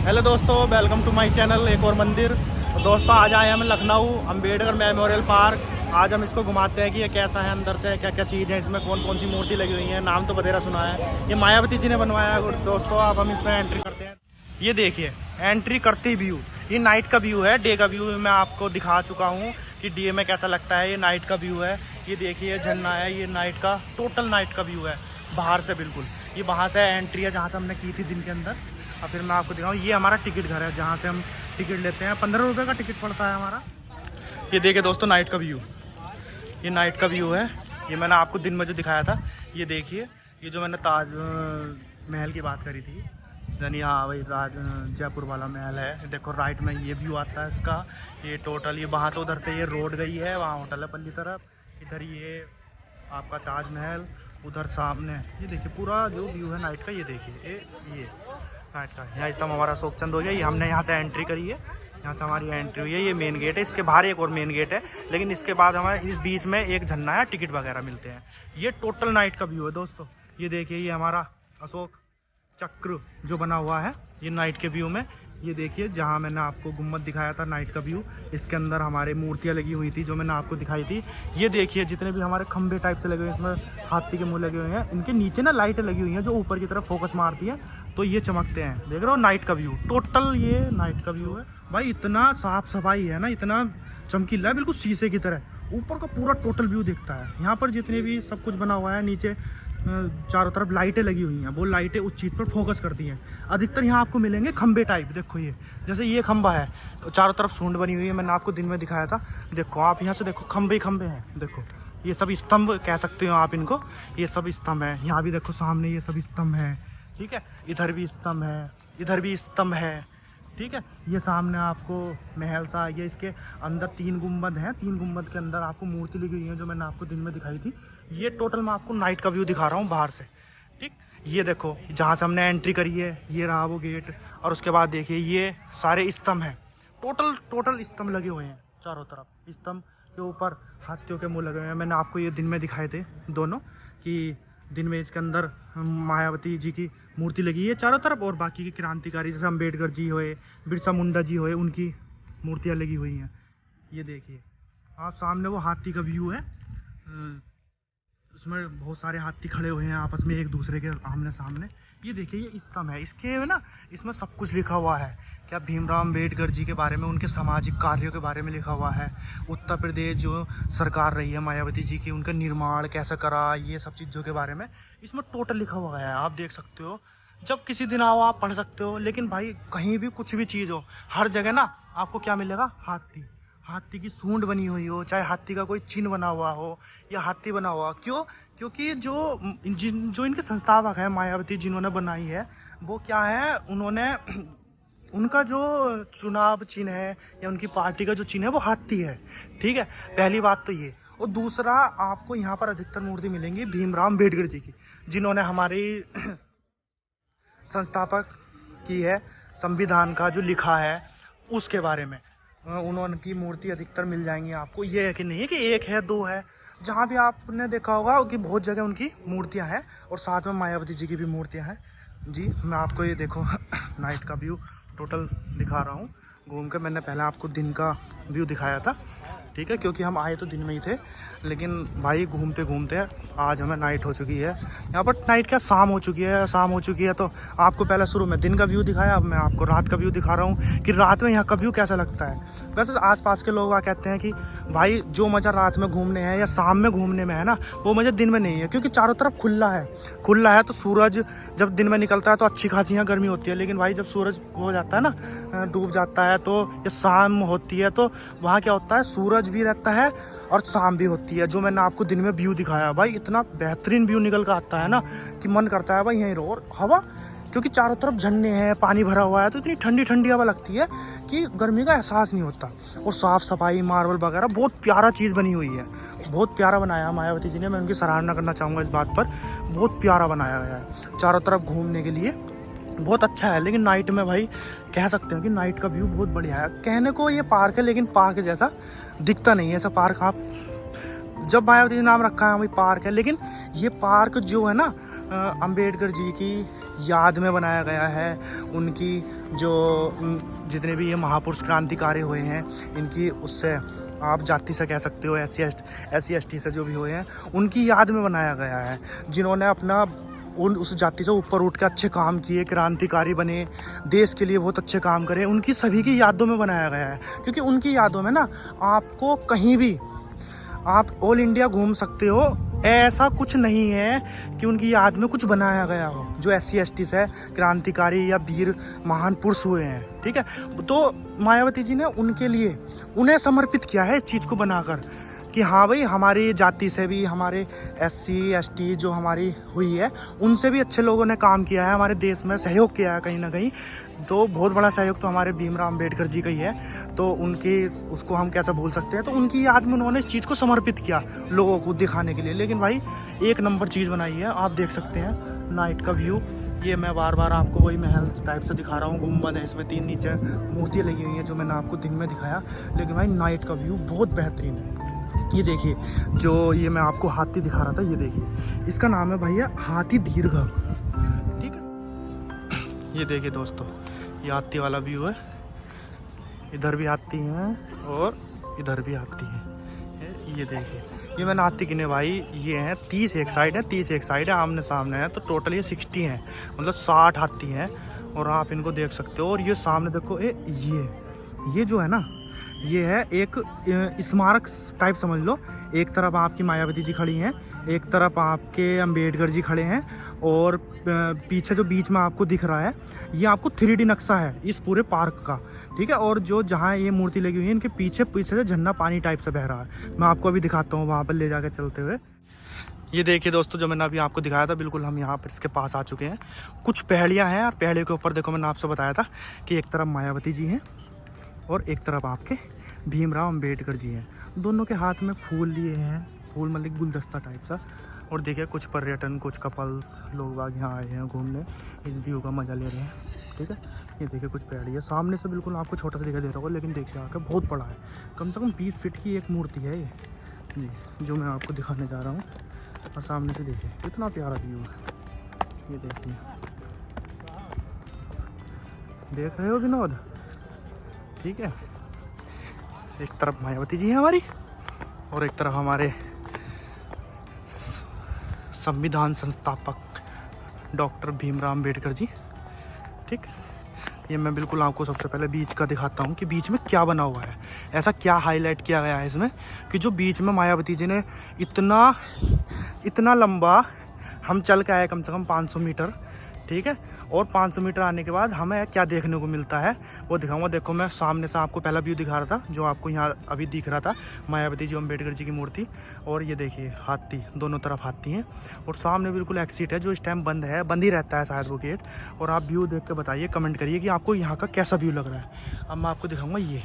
Hello दोस्तों, welcome to my channel एक और मंदिर। दोस्तों आज आए हम लखनऊ अम्बेडकर मेमोरियल पार्क। आज हम इसको घुमाते हैं कि ये कैसा है, अंदर से क्या क्या चीज़ है, इसमें कौन कौन सी मूर्ति लगी हुई है। नाम तो बतेरा सुना है, ये मायावती जी ने बनवाया है। दोस्तों अब हम इसमें एंट्री करते हैं। ये देखिए एंट्री करते व्यू, ये नाइट का व्यू है। डे का व्यू मैं आपको दिखा चुका हूँ कि डे में कैसा लगता है। ये नाइट का व्यू है। ये देखिए झरना है, ये नाइट का टोटल नाइट का व्यू है बाहर से बिल्कुल। ये वहाँ से एंट्री है जहाँ से हमने की थी दिन के अंदर। और फिर मैं आपको दिखाऊँ, ये हमारा टिकट घर है जहाँ से हम टिकट लेते हैं। 15 रुपये का टिकट पड़ता है हमारा। ये देखिए दोस्तों नाइट का व्यू, ये नाइट का व्यू है। ये मैंने आपको दिन में जो दिखाया था। ये देखिए, ये जो मैंने ताज महल की बात करी थी, यानी हाँ वही जयपुर वाला महल है। देखो राइट में ये व्यू आता है इसका। ये टोटल ये वहाँ से उधर से ये रोड गई है, वहाँ होटल है पल्ली तरफ। इधर ये आपका ताजमहल, उधर सामने ये देखिए पूरा जो व्यू है नाइट का। ये देखिए ये नाइट का। यहाँ इस हमारा अशोक चंद हो गया। ये हमने यहाँ से एंट्री करी है, यहाँ से हमारी एंट्री हुई है। ये मेन गेट है, इसके बाहर एक और मेन गेट है, लेकिन इसके बाद हमारे इस बीच में एक झरना है, टिकट वगैरह मिलते हैं। ये टोटल नाइट का व्यू है दोस्तों। ये देखिए ये हमारा अशोक चक्र जो बना हुआ है ये नाइट के व्यू में। ये देखिए जहाँ मैंने आपको गुम्बद दिखाया था नाइट का व्यू, इसके अंदर हमारे मूर्तियाँ लगी हुई थी जो मैंने आपको दिखाई थी। ये देखिए जितने भी हमारे खंबे टाइप से लगे हुए हैं, इसमें हाथी के मुंह लगे हुए हैं। इनके नीचे ना लाइटें लगी हुई हैं जो ऊपर की तरफ फोकस मारती है, तो ये चमकते हैं। देख रहे हो नाइट का व्यू, टोटल ये नाइट का व्यू है भाई। इतना साफ सफाई है ना, इतना चमकीला है, बिल्कुल शीशे की तरह। ऊपर का पूरा टोटल व्यू दिखता है। यहाँ पर जितने भी सब कुछ बना हुआ है, नीचे चारों तरफ लाइटें लगी हुई हैं, वो लाइटें उस चीज़ पर फोकस करती हैं। अधिकतर यहाँ आपको मिलेंगे खंबे टाइप। देखो ये जैसे ये खंबा है, चारों तरफ सूंड बनी हुई है, मैंने आपको दिन में दिखाया था। देखो आप यहाँ से देखो खंबे ही खंबे हैं। देखो ये सब स्तंभ कह सकते हो आप इनको, ये सब स्तंभ है। यहाँ भी देखो सामने ये सब स्तंभ है, ठीक है। इधर भी स्तंभ है, इधर भी स्तंभ है, ठीक है। ये सामने आपको महल सा, ये इसके अंदर 3 गुंबद हैं। 3 गुंबद के अंदर आपको मूर्ति लगी हुई है जो मैंने आपको दिन में दिखाई थी। ये टोटल मैं आपको नाइट का व्यू दिखा रहा हूँ बाहर से, ठीक। ये देखो जहाँ से हमने एंट्री करी है, ये रहा वो गेट। और उसके बाद देखिए ये सारे स्तंभ हैं, टोटल स्तंभ लगे हुए हैं चारों तरफ। स्तंभ के ऊपर हाथियों के मुँह लगे हुए हैं। मैंने आपको ये दिन में दिखाए थे दोनों, कि दिन में इसके अंदर मायावती जी की मूर्ति लगी है चारों तरफ, और बाकी के क्रांतिकारी जैसे अम्बेडकर जी होए, बिरसा मुंडा जी होए, उनकी मूर्तियाँ लगी हुई हैं। ये देखिए आप सामने वो हाथी का व्यू है, उसमें बहुत सारे हाथी खड़े हुए हैं आपस में एक दूसरे के आमने सामने। ये देखिए ये स्तंभ है, इसके ना इसमें सब कुछ लिखा हुआ है। क्या भीमराव अम्बेडकर जी के बारे में, उनके सामाजिक कार्यों के बारे में लिखा हुआ है। उत्तर प्रदेश जो सरकार रही है मायावती जी की, उनका निर्माण कैसा करा, ये सब चीज़ों के बारे में इसमें टोटल लिखा हुआ है। आप देख सकते हो, जब किसी दिन आओ आप पढ़ सकते हो। लेकिन भाई कहीं भी कुछ भी चीज़ हो, हर जगह ना आपको क्या मिलेगा, हाथी की सूंड बनी हुई हो, चाहे हाथी का कोई चिन्ह बना हुआ हो या हाथी बना हुआ। क्यों? क्योंकि जो इनके संस्थापक है मायावती जिन्होंने बनाई है, वो क्या है, उन्होंने उनका जो चुनाव चिन्ह है या उनकी पार्टी का जो चिन्ह है वो हाथी है, ठीक है। पहली बात तो ये। और दूसरा आपको यहाँ पर अधिकतर मूर्ति मिलेंगी भीमराव अम्बेडकर जी की, जिन्होंने हमारी संस्थापक की है, संविधान का जो लिखा है उसके बारे में। उन्होंने मूर्ति अधिकतर मिल जाएंगी आपको। ये है कि नहीं है कि एक है दो है, जहाँ भी आपने देखा होगा कि बहुत जगह उनकी मूर्तियाँ हैं, और साथ में मायावती जी की भी मूर्तियाँ हैं जी। मैं आपको ये देखो नाइट का व्यू टोटल दिखा रहा हूँ घूम के। मैंने पहले आपको दिन का व्यू दिखाया था, ठीक है, क्योंकि हम आए तो दिन में ही थे, लेकिन भाई घूमते घूमते आज हमें नाइट हो चुकी है यहाँ पर। नाइट क्या, शाम हो चुकी है। तो आपको पहले शुरू में दिन का व्यू दिखाया, अब मैं आपको रात का व्यू दिखा रहा हूँ कि रात में यहाँ का व्यू कैसा लगता है। वैसे आसपास के लोग कहते हैं कि भाई जो मज़ा रात में घूमने है या शाम में घूमने में है ना, वो मज़ा दिन में नहीं है, क्योंकि चारों तरफ खुला है। तो सूरज जब दिन में निकलता है तो अच्छी खासी यहाँ गर्मी होती है, लेकिन भाई जब सूरज हो जाता है ना, डूब जाता है, तो ये शाम होती है, तो वहाँ क्या होता है, सूरज भी रहता है और शाम भी होती है। जो मैंने आपको दिन में व्यू दिखाया भाई, इतना बेहतरीन व्यू निकल कर आता है ना कि मन करता है भाई यहीं रहो। और हवा, क्योंकि चारों तरफ झरने हैं, पानी भरा हुआ है, तो इतनी ठंडी ठंडी हवा लगती है कि गर्मी का एहसास नहीं होता। और साफ़ सफाई, मार्बल वगैरह, बहुत प्यारा चीज़ बनी हुई है, बहुत प्यारा बनाया मायावती जी ने। मैं उनकी सराहना करना चाहूँगा इस बात पर, बहुत प्यारा बनाया गया है। चारों तरफ घूमने के लिए बहुत अच्छा है। लेकिन नाइट में भाई कह सकते हैं कि नाइट का व्यू बहुत बढ़िया है। कहने को ये पार्क है, लेकिन पार्क जैसा दिखता नहीं है। ऐसा पार्क आप जब मायावती नाम रखा है वही पार्क है, लेकिन ये पार्क जो है ना अम्बेडकर जी की याद में बनाया गया है। उनकी जो जितने भी ये महापुरुष क्रांतिकारी हुए हैं, इनकी उससे आप जाति से कह सकते हो, SC ST से जो भी हुए हैं, उनकी याद में बनाया गया है। जिन्होंने अपना उस जाति से ऊपर उठ के अच्छे काम किए, क्रांतिकारी बने, देश के लिए बहुत अच्छे काम करे, उनकी सभी की यादों में बनाया गया है। क्योंकि उनकी यादों में ना आपको कहीं भी आप ऑल इंडिया घूम सकते हो, ऐसा कुछ नहीं है कि उनकी याद में कुछ बनाया गया हो। जो SC ST से क्रांतिकारी या वीर महान पुरुष हुए हैं, ठीक है, तो मायावती जी ने उनके लिए उन्हें समर्पित किया है इस चीज़ को बनाकर कि हाँ भाई, हमारी जाति से भी, हमारे SC ST जो हमारी हुई है, उनसे भी अच्छे लोगों ने काम किया है, हमारे देश में सहयोग किया है कहीं ना कहीं। तो बहुत बड़ा सहयोग तो हमारे भीमराव अम्बेडकर जी का ही है, तो उनकी उसको हम कैसे भूल सकते हैं। तो उनकी याद में उन्होंने इस चीज़ को समर्पित किया लोगों को दिखाने के लिए। लेकिन भाई एक नंबर चीज़ बनाई है, आप देख सकते हैं नाइट का व्यू। ये मैं बार बार आपको वही महल टाइप से दिखा रहा हूँ, गुम्बद है, इसमें 3 नीचे मूर्तियाँ लगी हुई हैं जो मैंने आपको दिन में दिखाया। लेकिन भाई नाइट का व्यू बहुत बेहतरीन है। ये देखिए, जो ये मैं आपको हाथी दिखा रहा था, ये देखिए, इसका नाम है भैया हाथी दीर्घ, ठीक है। ये देखिए दोस्तों, ये हाथी वाला व्यू है। इधर भी हाथी हैं और इधर भी हाथी है। ये देखिए, ये मैंने हाथी गिने भाई, ये हैं 30 एक साइड है, 30 एक साइड है, आमने सामने है, तो टोटल ये 60 हैं, मतलब 60 हाथी हैं। और आप इनको देख सकते हो। और ये सामने देखो, ये जो है ना, ये है एक स्मारक टाइप समझ लो। एक तरफ आपकी मायावती जी खड़ी हैं, एक तरफ आपके अंबेडकर जी खड़े हैं, और पीछे जो बीच में आपको दिख रहा है, ये आपको 3D नक्शा है इस पूरे पार्क का, ठीक है। और जो जहाँ ये मूर्ति लगी हुई है, इनके पीछे से झरना पानी टाइप से बह रहा है। मैं आपको अभी दिखाता हूँ, वहाँ पर ले जाकर चलते हुए। ये देखिए दोस्तों, जो मैंने अभी आपको दिखाया था, बिल्कुल हम यहाँ पर इसके पास आ चुके हैं। कुछ पहाड़ियाँ हैं, और पहाड़ियों के ऊपर देखो, मैंने आपसे बताया था कि एक तरफ मायावती जी हैं और एक तरफ आपके भीमराव अम्बेडकर जी हैं। दोनों के हाथ में फूल लिए हैं, फूल मतलब गुलदस्ता टाइप सा। और देखिए, कुछ पर्यटन, कुछ कपल्स लोग बाग यहाँ आए हैं घूमने, इस व्यू का मज़ा ले रहे हैं, ठीक है। ये देखिए, कुछ पेड़ है सामने से, बिल्कुल आपको छोटा सा दिखाई दे रहा होगा, लेकिन देखिए आके बहुत बड़ा है। कम से कम 20 फीट की एक मूर्ति है ये जी, जो मैं आपको दिखाने जा रहा हूँ। और सामने से देखिए कितना प्यारा व्यू है। ये देखिए, देख रहे हो विनोद, ठीक है। एक तरफ मायावती जी है हमारी, और एक तरफ हमारे संविधान संस्थापक डॉक्टर भीमराव अम्बेडकर जी, ठीक। ये मैं बिल्कुल आपको सबसे पहले बीच का दिखाता हूँ कि बीच में क्या बना हुआ है, ऐसा क्या हाईलाइट किया गया है इसमें, कि जो बीच में मायावती जी ने इतना लंबा, हम चल के आए कम से कम 500 मीटर, ठीक है। और 500 मीटर आने के बाद हमें क्या देखने को मिलता है वो दिखाऊंगा। देखो, मैं सामने से आपको पहला व्यू दिखा रहा था, जो आपको यहाँ अभी दिख रहा था, मायावती जी अम्बेडकर जी की मूर्ति। और ये देखिए हाथी, दोनों तरफ हाथी हैं। और सामने बिल्कुल एग्जिट है, जो इस टाइम बंद है, बंद ही रहता है शायद वो गेट। और आप व्यू देख के बताइए, कमेंट करिए कि आपको यहाँ का कैसा व्यू लग रहा है। अब मैं आपको दिखाऊँगा ये,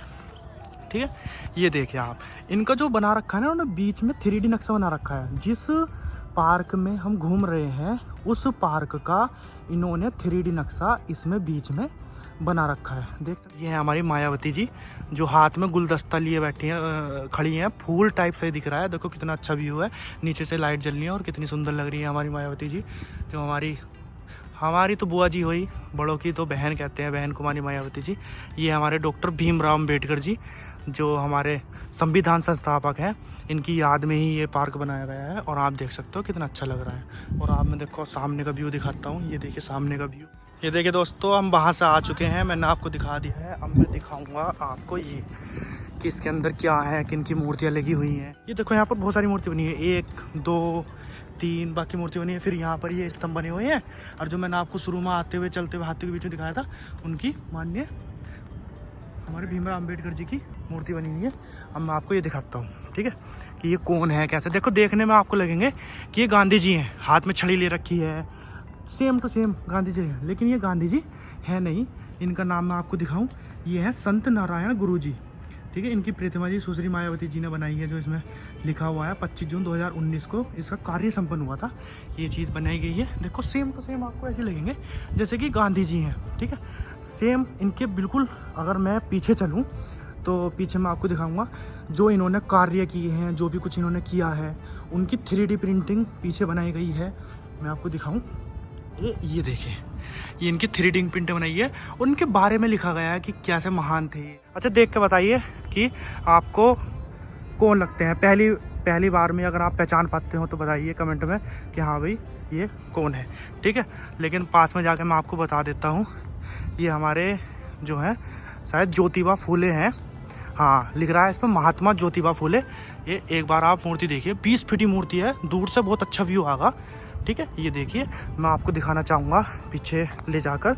ठीक है। ये देखिए आप, इनका जो बना रखा है ना, उन्होंने बीच में 3D नक्शा बना रखा है। जिस पार्क में हम घूम रहे हैं, उस पार्क का इन्होंने 3D नक्शा इसमें बीच में बना रखा है। देख सकते हैं हमारी मायावती जी, जो हाथ में गुलदस्ता लिए बैठी हैं, खड़ी हैं, फूल टाइप से दिख रहा है। देखो कितना अच्छा व्यू है, नीचे से लाइट जल रही है और कितनी सुंदर लग रही है हमारी मायावती जी। जो हमारी तो बुआ जी हुई, बड़ों की तो बहन कहते हैं, बहन कुमारी मायावती जी। ये हमारे डॉक्टर भीमराव अम्बेडकर जी, जो हमारे संविधान संस्थापक हैं, इनकी याद में ही ये पार्क बनाया गया है। और आप देख सकते हो कितना अच्छा लग रहा है। और आप, मैं देखो सामने का व्यू दिखाता हूँ। ये देखिए सामने का व्यू, ये देखिए दोस्तों, हम वहाँ से आ चुके हैं, मैंने आपको दिखा दिया है। अब मैं दिखाऊंगा आपको ये कि इसके अंदर क्या है, किन की मूर्तियाँ लगी हुई हैं। ये देखो, यहाँ पर बहुत सारी मूर्ति बनी है, 1 2 3 बाकी मूर्ति बनी है। फिर यहाँ पर ये स्तंभ बने हुए हैं। और जो मैंने आपको शुरू में आते हुए चलते हुए हाथी के बीच में दिखाया था, उनकी माननीय हमारे भीमराव अम्बेडकर जी की मूर्ति बनी हुई है। अब मैं आपको ये दिखाता हूँ, ठीक है, कि ये कौन है, कैसे। देखो, देखने में आपको लगेंगे कि ये गांधी जी हैं, हाथ में छड़ी ले रखी है, same to same Gandhi ji है। लेकिन ये गांधी जी है नहीं। इनका नाम मैं आपको दिखाऊं, ये है संत नारायण गुरु जी, ठीक है। इनकी प्रतिमा जी सुश्री मायावती जी ने बनाई है, जो इसमें लिखा हुआ है 25 जून 2019 को इसका कार्य संपन्न हुआ था। ये चीज़ बनाई गई है। देखो, सेम टू सेम आपको ऐसे लगेंगे जैसे कि गांधी जी हैं, ठीक है, सेम इनके बिल्कुल। अगर मैं पीछे चलूँ तो पीछे मैं आपको दिखाऊंगा जो इन्होंने कार्य किए हैं, जो भी कुछ इन्होंने किया है, उनकी 3D प्रिंटिंग पीछे बनाई गई है। मैं आपको दिखाऊं, ये देखिए, ये इनकी 3D प्रिंट बनाई है, उनके बारे में लिखा गया है कि कैसे महान थे। अच्छा देख के बताइए कि आपको कौन लगते हैं। पहली बार में अगर आप पहचान पाते हो तो बताइए कमेंट में कि हाँ भाई ये कौन है, ठीक है। लेकिन पास में जाकर मैं आपको बता देता हूँ, ये हमारे जो हैं शायद ज्योतिबा फूले हैं। हाँ लिख रहा है इस पर महात्मा ज्योतिबा फूले। ये एक बार आप मूर्ति देखिए, 20 फीट की मूर्ति है, दूर से बहुत अच्छा व्यू आएगा, ठीक है। ये देखिए मैं आपको दिखाना चाहूँगा पीछे ले जाकर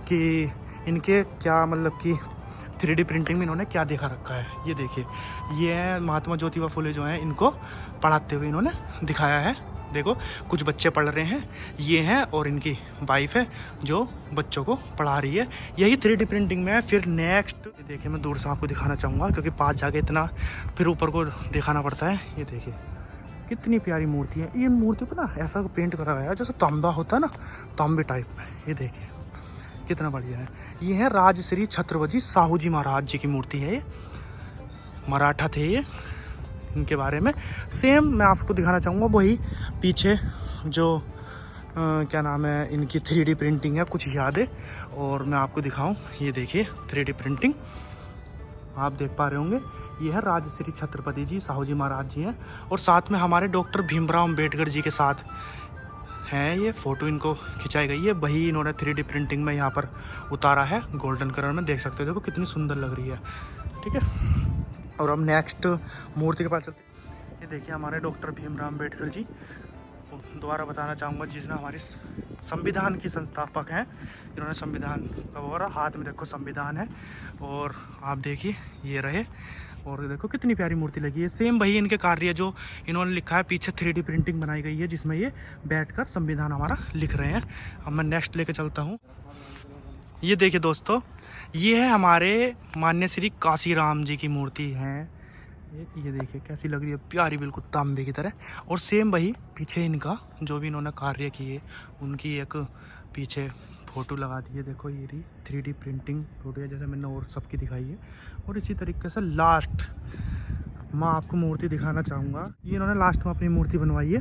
कि इनके क्या मतलब कि 3D प्रिंटिंग में इन्होंने क्या देखा रखा है। ये देखिए, ये है महात्मा ज्योतिबा फूले जो हैं, इनको पढ़ाते हुए इन्होंने दिखाया है। देखो कुछ बच्चे पढ़ रहे हैं, ये हैं, और इनकी वाइफ है जो बच्चों को पढ़ा रही है। यही 3D प्रिंटिंग में है। फिर नेक्स्ट देखिए, मैं दूर से आपको दिखाना चाहूँगा क्योंकि पास जाके इतना फिर ऊपर को दिखाना पड़ता है। ये देखिए कितनी प्यारी मूर्ति है। ये मूर्ति को ना ऐसा पेंट करा गया है जैसे तांबा होता है ना, तांबे टाइप में। ये देखिए कितना बढ़िया है। ये है राजश्री छत्रपति साहू जी महाराज जी की मूर्ति है। ये मराठा थे ये, इनके बारे में सेम मैं आपको दिखाना चाहूँगा। वही पीछे जो क्या नाम है इनकी 3D प्रिंटिंग है, कुछ यादें, और मैं आपको दिखाऊं। ये देखिए 3D प्रिंटिंग आप देख पा रहे होंगे। ये है राजश्री छत्रपति जी साहू जी महाराज जी हैं, और साथ में हमारे डॉक्टर भीमराव अम्बेडकर जी के साथ हैं। ये फ़ोटो इनको खिंचाई गई है, वही इन्होंने 3D प्रिंटिंग में यहाँ पर उतारा है, गोल्डन कलर में। देख सकते हो, देखो कितनी सुंदर लग रही है, ठीक है। और अब नेक्स्ट मूर्ति के पास चलते हैं। ये देखिए हमारे डॉक्टर भीमराव अम्बेडकर जी, दोबारा बताना चाहूँगा, जिसने हमारे संविधान की संस्थापक हैं। इन्होंने संविधान का वो हाथ में देखो संविधान है, और आप देखिए ये रहे, और देखो कितनी प्यारी मूर्ति लगी है। सेम वही इनके कार्य जो इन्होंने लिखा है, पीछे 3D प्रिंटिंग बनाई गई है जिसमें ये बैठकर संविधान हमारा लिख रहे हैं। अब मैं नेक्स्ट लेके चलता हूँ। ये देखिए दोस्तों, ये है हमारे मान्य श्री काशीराम जी की मूर्ति है। ये देखिए कैसी लग रही है, प्यारी बिल्कुल तांबे की तरह। और सेम वही पीछे इनका जो भी इन्होंने कार्य किए उनकी एक पीछे फ़ोटो लगा दी है। देखो ये रही 3D प्रिंटिंग फ़ोटो है, जैसे मैंने और सबकी दिखाई है। और इसी तरीके से लास्ट मैं आपको मूर्ति दिखाना चाहूँगा। ये इन्होंने लास्ट में अपनी मूर्ति बनवाई है,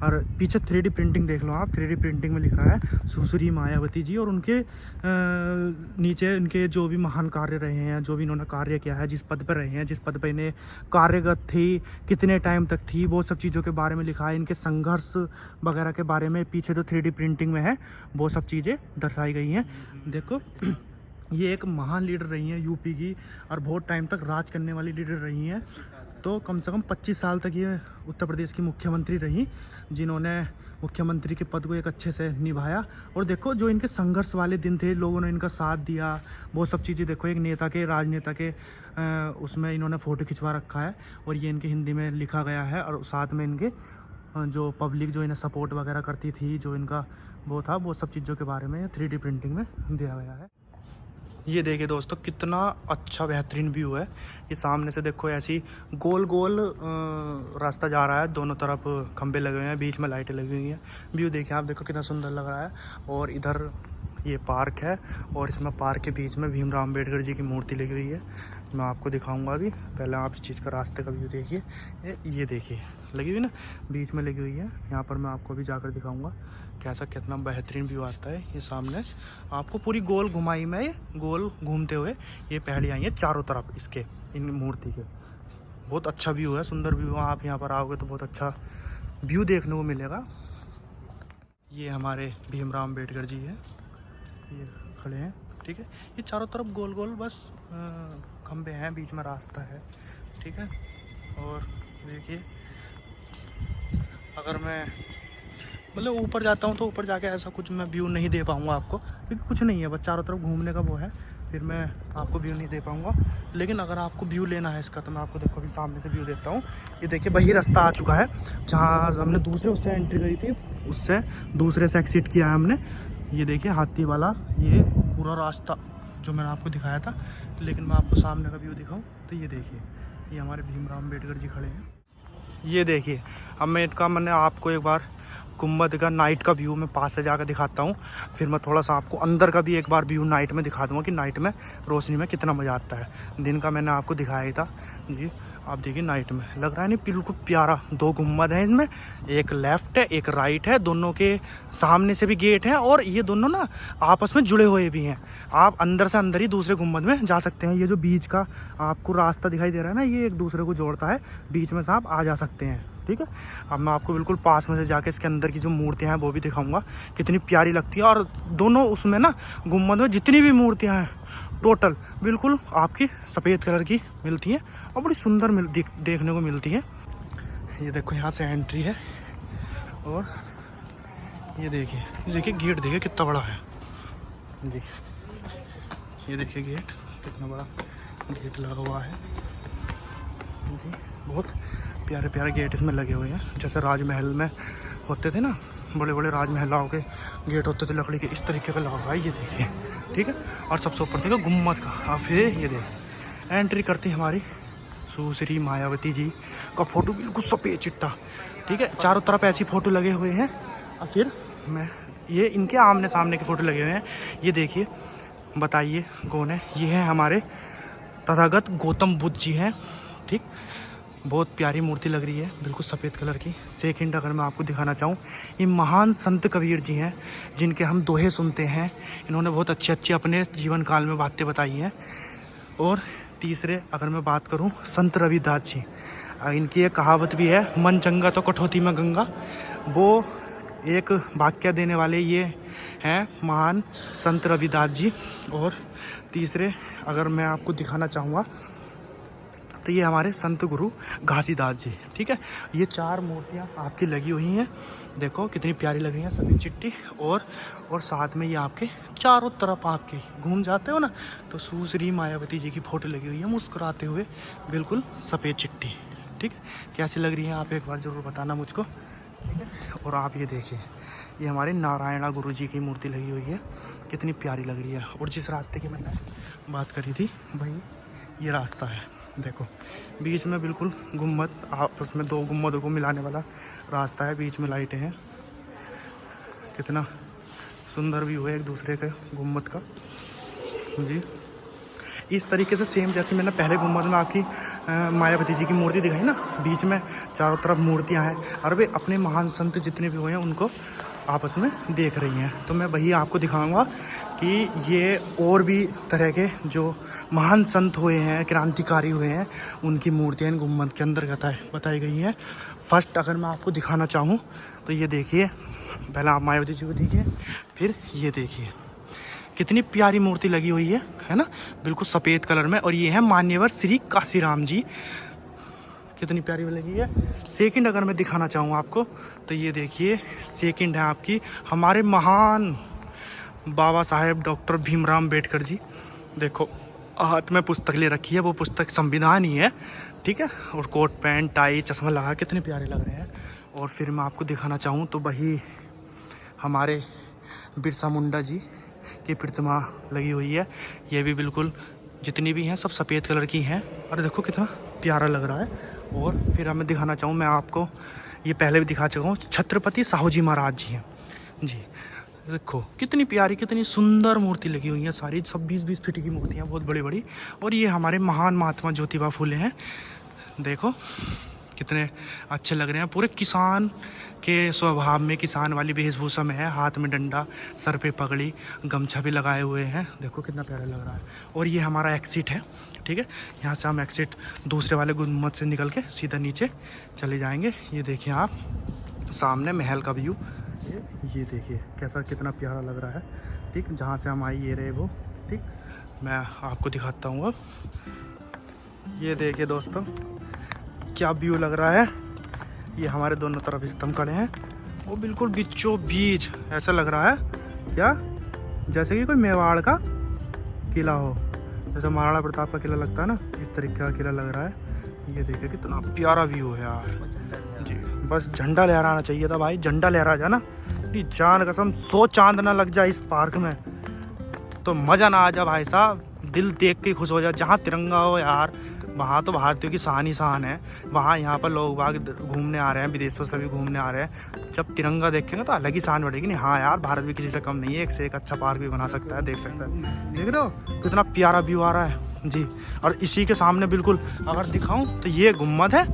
और पीछे 3D प्रिंटिंग देख लो आप। 3D प्रिंटिंग में लिख रहा है सुश्री मायावती जी, और उनके नीचे इनके जो भी महान कार्य रहे हैं, जो भी इन्होंने कार्य किया है, जिस पद पर रहे हैं, जिस पद पर इन्हें कार्यगत थी, कितने टाइम तक थी, वो सब चीज़ों के बारे में लिखा है। इनके संघर्ष वगैरह के बारे में पीछे जो 3D प्रिंटिंग में है वो सब चीज़ें दर्शाई गई हैं। देखो ये एक महान लीडर रही हैं यूपी की, और बहुत टाइम तक राज करने वाली लीडर रही हैं। तो कम से कम 25 साल तक ये उत्तर प्रदेश की मुख्यमंत्री रही, जिन्होंने मुख्यमंत्री के पद को एक अच्छे से निभाया। और देखो जो इनके संघर्ष वाले दिन थे, लोगों ने इनका साथ दिया, वो सब चीज़ें देखो। एक नेता के, राजनेता के उसमें इन्होंने फ़ोटो खिंचवा रखा है, और ये इनके हिंदी में लिखा गया है। और साथ में इनके जो पब्लिक जो इन्हें सपोर्ट वगैरह करती थी, जो इनका वो था, वो सब चीज़ों के बारे में 3D प्रिंटिंग में दिया गया है। ये देखिए दोस्तों कितना अच्छा बेहतरीन व्यू है। ये सामने से देखो ऐसी गोल गोल रास्ता जा रहा है, दोनों तरफ खंबे लगे हुए हैं, बीच में लाइटें लगी हुई हैं। व्यू देखिए आप, देखो कितना सुंदर लग रहा है। और इधर ये पार्क है, और इसमें पार्क के बीच में भीमराव अम्बेडकर जी की मूर्ति लगी हुई है। मैं आपको दिखाऊंगा अभी, पहले आप इस चीज़ का रास्ते का व्यू देखिए। ये देखिए लगी हुई ना, बीच में लगी हुई है। यहाँ पर मैं आपको अभी जाकर दिखाऊंगा कैसा कितना बेहतरीन व्यू आता है। ये सामने आपको पूरी गोल घुमाई में, ये गोल घूमते हुए ये पहाड़ी आई है चारों तरफ इसके, इन मूर्ति के। बहुत अच्छा व्यू है, सुंदर व्यू है। आप यहाँ पर आओगे तो बहुत अच्छा व्यू देखने को मिलेगा। ये हमारे भीमराव अम्बेडकर जी है, ये खड़े हैं, ठीक है। ये चारों तरफ गोल गोल बस खंबे हैं, बीच में रास्ता है, ठीक है। और देखिए अगर मैं मतलब ऊपर जाता हूँ तो ऊपर जाके ऐसा कुछ मैं व्यू नहीं दे पाऊँगा आपको, क्योंकि कुछ नहीं है, बस चारों तरफ घूमने का वो है, फिर मैं आपको व्यू नहीं दे पाऊँगा। लेकिन अगर आपको व्यू लेना है इसका, तो मैं आपको देखो अभी सामने से व्यू देता हूँ। ये देखिए वही रास्ता आ चुका है जहाँ हमने दूसरे उससे एंट्री करी थी, उससे दूसरे से एक्सिट किया है हमने। ये देखिए हाथी वाला ये पूरा रास्ता जो मैंने आपको दिखाया था। लेकिन मैं आपको सामने का व्यू दिखाऊँ तो ये देखिए, ये हमारे भीमराव अम्बेडकर जी खड़े हैं। ये देखिए अब मैंने आपको एक बार गुम्बद का नाइट का व्यू मैं पास से जाकर दिखाता हूँ, फिर मैं थोड़ा सा आपको अंदर का भी एक बार व्यू नाइट में दिखा दूँगा कि नाइट में रोशनी में कितना मज़ा आता है। दिन का मैंने आपको दिखाया ही था जी। आप देखिए नाइट में लग रहा है नहीं, बिल्कुल प्यारा। 2 गुम्बद हैं इसमें, एक लेफ्ट है एक राइट है, दोनों के सामने से भी गेट है और ये दोनों ना आपस में जुड़े हुए भी हैं। आप अंदर से अंदर ही दूसरे गुम्बद में जा सकते हैं। ये जो बीच का आपको रास्ता दिखाई दे रहा है ना, ये एक दूसरे को जोड़ता है, बीच में से आप आ जा सकते हैं। ठीक है, अब मैं आपको बिल्कुल पास में से जाके इसके अंदर की जो मूर्तियाँ हैं वो भी दिखाऊंगा, कितनी प्यारी लगती है। और दोनों उसमें ना गुम्बद में जितनी भी मूर्तियाँ हैं टोटल बिल्कुल आपकी सफ़ेद कलर की मिलती है और बड़ी सुंदर देखने को मिलती है। ये देखो यहाँ से एंट्री है और ये देखिए गेट देखिए कितना बड़ा है जी। ये देखिए गेट कितना बड़ा गेट लगा हुआ है जी। बहुत प्यारे प्यारे गेट इसमें लगे हुए हैं, जैसे राजमहल में होते थे ना, बड़े बड़े राजमहलों के गेट होते थे लकड़ी के, इस तरीके का लगा हुआ है। ये देखिए ठीक है। और सबसे ऊपर देखो गुम्बद का। अब फिर ये देखिए एंट्री करती हमारी सुश्री मायावती जी का फ़ोटो, बिल्कुल सफ़ेद चिट्टा। ठीक है, चारों तरफ ऐसी फ़ोटो लगे हुए हैं। और फिर मैं ये इनके आमने सामने के फ़ोटो लगे हुए हैं। ये देखिए, बताइए कौन है? ये है हमारे तथागत गौतम बुद्ध जी हैं। ठीक, बहुत प्यारी मूर्ति लग रही है, बिल्कुल सफ़ेद कलर की। सेकंड अगर मैं आपको दिखाना चाहूँ, ये महान संत कबीर जी हैं, जिनके हम दोहे सुनते हैं। इन्होंने बहुत अच्छी अच्छी अपने जीवन काल में बातें बताई हैं। और तीसरे अगर मैं बात करूँ, संत रविदास जी, इनकी एक कहावत भी है, मन चंगा तो कठौती में गंगा। वो एक वाक्य देने वाले ये हैं महान संत रविदास जी। और तीसरे अगर मैं आपको दिखाना चाहूँगा तो ये हमारे संत गुरु घासीदास जी। ठीक है, ये 4 मूर्तियाँ आपकी लगी हुई हैं, देखो कितनी प्यारी लग रही हैं, सभी चिट्टी। और साथ में ये आपके चारों तरफ आपके घूम जाते हो ना, तो सुश्री मायावती जी की फ़ोटो लगी हुई है मुस्कुराते हुए, बिल्कुल सफ़ेद चिट्टी। ठीक है, कैसी लग रही है आप एक बार ज़रूर बताना मुझको। ठीक है, और आप ये देखिए, ये हमारे नारायणा गुरु जी की मूर्ति लगी हुई है, कितनी प्यारी लग रही है। और जिस रास्ते की मैंने बात करी थी भाई, ये रास्ता है, देखो बीच में बिल्कुल गुम्बद, आपस में 2 गुम्बदों को मिलाने वाला रास्ता है, बीच में लाइटें हैं। कितना सुंदर व्यू है एक दूसरे के गुम्बद का जी। इस तरीके से सेम जैसे मैंने पहले गुम्बद में आपकी मायावती जी की मूर्ति दिखाई ना, बीच में चारों तरफ मूर्तियां हैं और वे अपने महान संत जितने भी हुए हैं उनको आपस में देख रही हैं। तो मैं वही आपको दिखाऊंगा कि ये और भी तरह के जो महान संत हुए हैं, क्रांतिकारी हुए हैं, उनकी मूर्तियाँ इन गुम्बद के अंदर बताई गई हैं। फर्स्ट अगर मैं आपको दिखाना चाहूँ तो ये देखिए, पहले आप मायावती जी को देखिए, फिर ये देखिए कितनी प्यारी मूर्ति लगी हुई है ना, बिल्कुल सफ़ेद कलर में। और ये है मान्यवर श्री काशीराम जी, कितनी प्यारी लगी है। सेकंड अगर मैं दिखाना चाहूँ आपको तो ये देखिए, सेकंड है आपकी हमारे महान बाबा साहेब डॉक्टर भीमराव अम्बेडकर जी। देखो हाथ में पुस्तक ले रखी है, वो पुस्तक संविधान ही है। ठीक है, और कोट पैंट टाई चश्मा लगा कितने प्यारे लग रहे हैं। और फिर मैं आपको दिखाना चाहूँ तो वही हमारे बिरसा मुंडा जी की प्रतिमा लगी हुई है। ये भी बिल्कुल जितनी भी हैं सब सफ़ेद कलर की हैं और देखो कितना प्यारा लग रहा है। और फिर मैं दिखाना चाहूँ, मैं आपको ये पहले भी दिखा चुका हूँ, छत्रपति साहू जी महाराज जी हैं जी। देखो कितनी प्यारी कितनी सुंदर मूर्ति लगी हुई है, सारी सब 20-20 फीट की मूर्तियाँ, बहुत बड़ी बड़ी। और ये हमारे महान महात्मा ज्योतिबा फूले हैं, देखो कितने अच्छे लग रहे हैं। पूरे किसान के स्वभाव में, किसान वाली वेशभूषा में है, हाथ में डंडा, सर पे पगड़ी, गमछा भी लगाए हुए हैं, देखो कितना प्यारा लग रहा है। और ये हमारा एग्जिट है। ठीक है, यहाँ से हम एग्जिट दूसरे वाले गुम्बद से निकल के सीधा नीचे चले जाएंगे। ये देखिए आप सामने महल का व्यू, ये देखिए कैसा कितना प्यारा लग रहा है। ठीक, जहाँ से हम आए ये रहे वो। ठीक, मैं आपको दिखाता हूँ अब। ये देखिए दोस्तों क्या व्यू लग रहा है। ये हमारे दोनों तरफ स्तंभ खड़े हैं, वो बिल्कुल बीचों बीच ऐसा लग रहा है क्या जैसे कि कोई मेवाड़ का किला हो, जैसे महाराणा प्रताप का किला लगता है ना, इस तरीके का किला लग रहा है। ये देखिए कितना प्यारा व्यू है यार जी। बस झंडा लहराना चाहिए था भाई, झंडा लहरा जाए ना, जान कसम 100 चांद ना लग जाए इस पार्क में तो मज़ा ना आ जाए भाई साहब, दिल देख के खुश हो जाए। जहाँ तिरंगा हो यार, वहाँ तो भारतीयों की शान ही शान है। वहाँ यहाँ पर लोग बाग घूमने आ रहे हैं, विदेशों से भी घूमने आ रहे हैं, जब तिरंगा देखेंगे तो अलग ही शान बढ़ेगी। नहीं हाँ यार, भारत भी किसी से कम नहीं है, एक से एक अच्छा पार्क भी बना सकता है, देख सकता है। देख रहे हो कितना प्यारा व्यू आ रहा है जी। और इसी के सामने बिल्कुल अगर दिखाऊं तो ये गुम्बद है,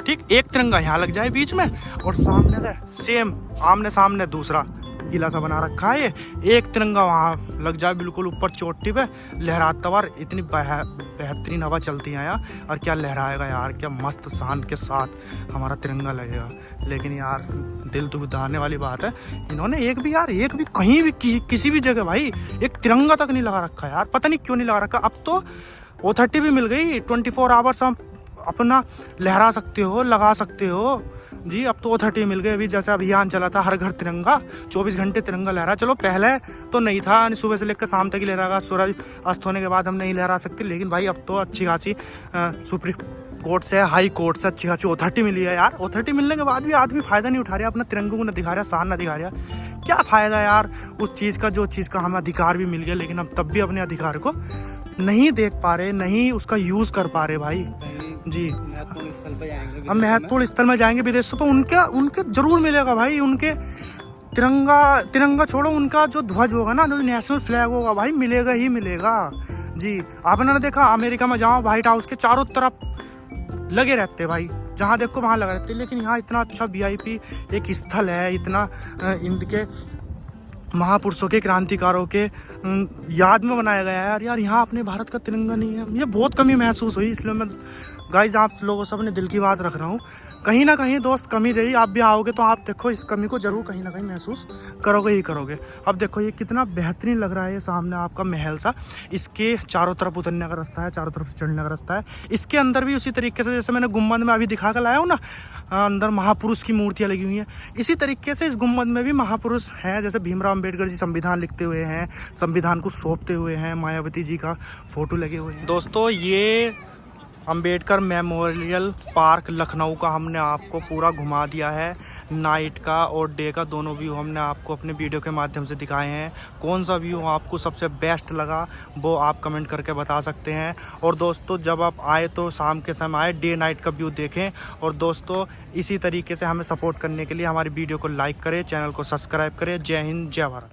ठीक, एक तिरंगा यहाँ लग जाए बीच में और सामने से सेम आमने सामने दूसरा किला सा बना रखा है। ये एक तिरंगा वहाँ लग जाए बिल्कुल ऊपर चोटी पे लहराता हुआ। इतनी बेहतरीन हवा चलती है यहाँ, और क्या लहराएगा यार, क्या मस्त शान के साथ हमारा तिरंगा लगेगा। लेकिन यार दिल तो दुखाने वाली बात है, इन्होंने एक भी कहीं भी किसी भी जगह भाई एक तिरंगा तक नहीं लगा रखा यार। पता नहीं क्यों नहीं लगा रखा। अब तो O30 भी मिल गई, 24 आवर्स हम अपना लहरा सकते हो, लगा सकते हो जी। अब तो O30 मिल गई। अभी जैसे अभियान चला था हर घर तिरंगा, 24 घंटे तिरंगा लहरा। चलो पहले तो नहीं था, सुबह से लेकर शाम तक ही लहरागा, सूरज अस्त होने के बाद हम नहीं लहरा सकते। लेकिन भाई अब तो अच्छी खासी सुप्रीम कोर्ट से, हाई कोर्ट से अच्छी खासी O30 मिली है यार। O30 मिलने के बाद भी आदमी फायदा नहीं उठा रहा, अपना तिरंगे को न दिखा रहा, शान न दिखा रहा। क्या फायदा यार उस चीज़ का, जो चीज़ का हमें अधिकार भी मिल गया, लेकिन हम तब भी अपने अधिकार को नहीं देख पा रहे, नहीं उसका यूज़ कर पा रहे भाई जी। हम महत्वपूर्ण स्थल में जाएंगे विदेशों पर, उनके जरूर मिलेगा भाई। उनके तिरंगा छोड़ो, उनका जो ध्वज होगा ना, जो नेशनल फ्लैग होगा भाई, मिलेगा ही मिलेगा जी। आपने देखा अमेरिका में जाओ, व्हाइट हाउस के चारों तरफ लगे रहते भाई, जहाँ देखो वहाँ लगे रहते। लेकिन यहाँ इतना अच्छा VIP एक स्थल है, इतना इनके महापुरुषों के, क्रांतिकारों के याद में बनाया गया है यार। यहाँ अपने भारत का तिरंगा नहीं है, मुझे बहुत कमी महसूस हुई। इसलिए मैं गाइज आप लोगों से अपने दिल की बात रख रहा हूँ। कहीं ना कहीं दोस्त कमी रही, आप भी आओगे तो आप देखो इस कमी को जरूर कहीं ना कहीं महसूस करोगे ही करोगे। अब देखो ये कितना बेहतरीन लग रहा है, ये सामने आपका महल सा, इसके चारों तरफ उतरने का रास्ता है, चारों तरफ से चढ़ने का रास्ता है। इसके अंदर भी उसी तरीके से जैसे मैंने गुम्बद में अभी दिखा कर लाया हूँ ना, अंदर महापुरुष की मूर्तियाँ लगी हुई हैं, इसी तरीके से इस गुम्बद में भी महापुरुष हैं। जैसे भीमराव अम्बेडकर जी संविधान लिखते हुए हैं, संविधान को सौंपते हुए हैं, मायावती जी का फोटो लगे हुए हैं। दोस्तों ये अंबेडकर मेमोरियल पार्क लखनऊ का हमने आपको पूरा घुमा दिया है। नाइट का और डे का दोनों व्यू हमने आपको अपने वीडियो के माध्यम से दिखाए हैं। कौन सा व्यू आपको सबसे बेस्ट लगा वो आप कमेंट करके बता सकते हैं। और दोस्तों जब आप आए तो शाम के समय आए, डे नाइट का व्यू देखें। और दोस्तों इसी तरीके से हमें सपोर्ट करने के लिए हमारी वीडियो को लाइक करें, चैनल को सब्सक्राइब करें। जय हिंद, जय भारत।